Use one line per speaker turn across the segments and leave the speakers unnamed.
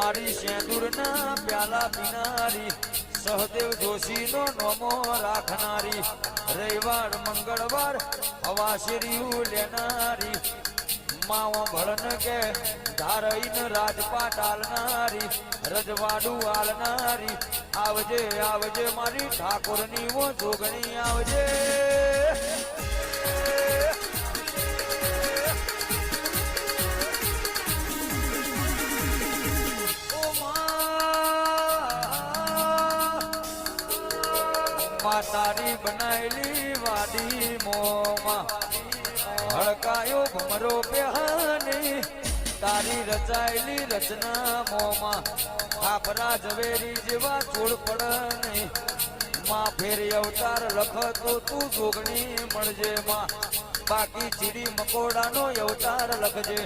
મારી શેંદુરના પ્યાલા પીનારી સહદેવ જોશીનો નોમો રાખનારી રવિવાર મંગળવાર હવાશેરીયું લેનારી માવો ભળન કે ધારઈન રાજપાટ આલનારી રજવાડું આલનારી આવજે આવજે મારી ઠાકોરની વો જોગણી આવજે તારી બનાયેલી વાડી મોમાં હડકાયો ભમરો પહેની તારી રચાયેલી રચના મોમાં ખાપરા ઝવેરી જેવા છોડ પડને માં ફેરી અવતાર લખતો તું જોગણી મળજે માં બાકી ચીડી મકોડાનો અવતાર લખજે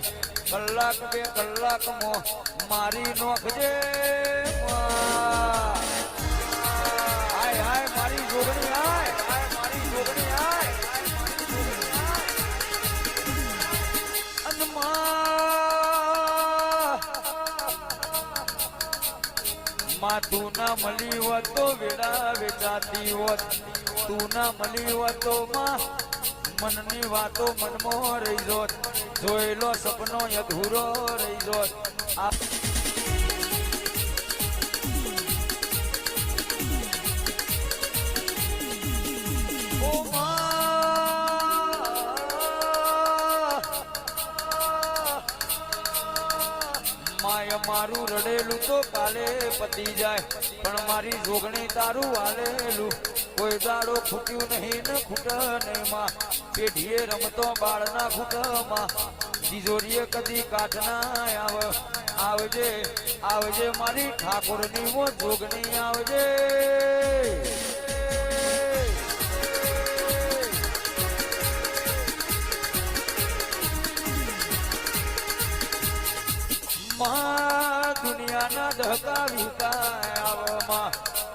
કલાક બે કલાક મો મારી નોખજે હાય હાય મારી જોગણી હાય હાય મારી જોગણી હાય માં તું ના મળી હોત તો વેડા વેચાતી હોત તું ના મળી હોત તો માં મનની વાતો મનમાં રહી જોત જોયેલો સપનો અધૂરો રહી જોત માય મારું રડેલું તો કાલે પતી જાય પણ મારી જોગણી તારું હાલેલું કોઈ દાડો ખૂટ્યું નહીં ને ખૂટ નહીં માં પેઢીએ રમતો બાળના ખૂટમાં તિજોરીએ કદી કાઢ ના આવજે આવજે મારી ઠાકોરની વો જોગણી આવજે દુનિયાના ધકા વિકાયાવમાં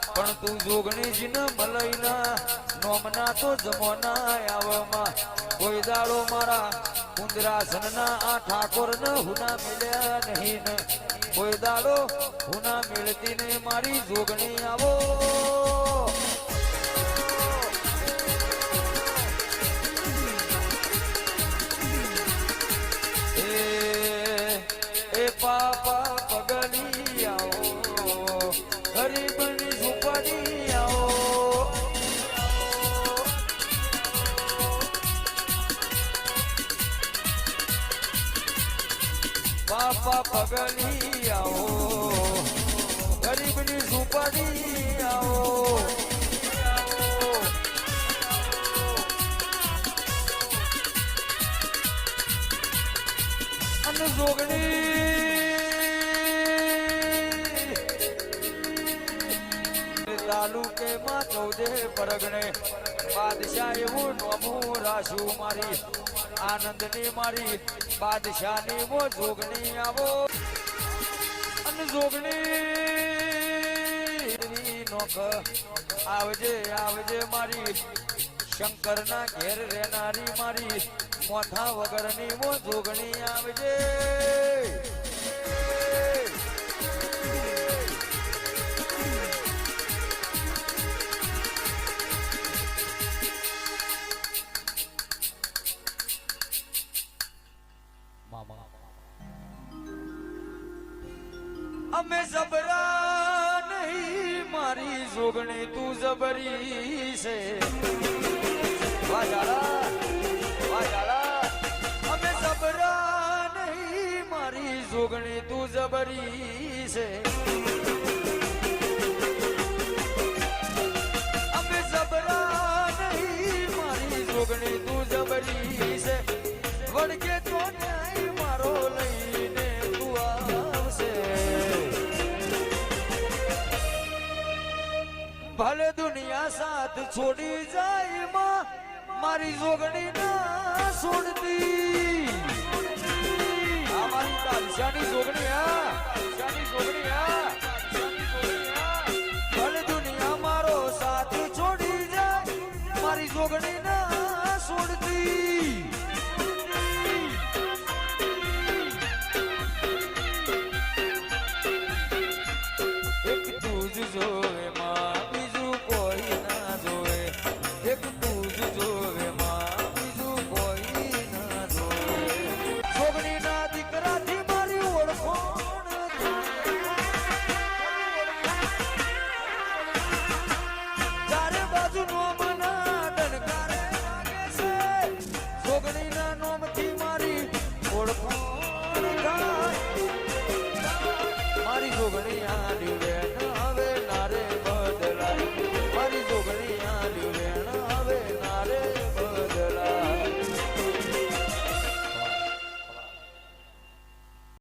પણ તું જોગણી જીન મલઈના નોમના તો જમોના આવમાં કોઈ દાડો મારા કુંદરાસનના આ ઠાકોર ન હુના મિલ્યા નહીં ને કોઈ દાડો હુના મિલતી ને મારી જોગણી આવો પાપા પગલી આવો ગરીબની ઝૂંપડી આવો પાપા પગલી આવો ગરીબની ઝૂંપડી આવો અને જોગણી તાલુકે માં 14 પરગણે બાદશાહ એવું નોમું રાશું મારી આનંદની મારી બાદશાહની વો જોગણી આવો અને જોગણી નોખ આવજે આવજે મારી શંકરના ઘેર રહેનારી મારી મોથા વગરની વો જોગણી આવજે અમે જબરા નહીં મારી જોગણી તું જબરી છે વાજાલા અમે જબરા નહીં મારી જોગણી તું જબરી છે અમે જબરા નહીં મારી જોગણી તું જબરી છે વળગે તો નહીં મારો લઈને તું આવશે ભલે દુનિયા સાથ છોડી જાય માં મારી જોગણી ના છોડતી આ મારી બાદશાહની જોગણી ભલે દુનિયા મારો સાથ છોડી જાય મારી જોગણી ના છોડતી જોવે માં બીજું કોઈ ના જોવે એક તું જ જોવે માં બીજું કોઈ ના જોવે છોકરી ના દીકરાથી મારી ઓળખોણ ચારે બાજુ નો મના ડનકારે લાગે છે છોકરી ના નોમથી મારી ઓળખોણ થાય મારી છોકરી આ લીડે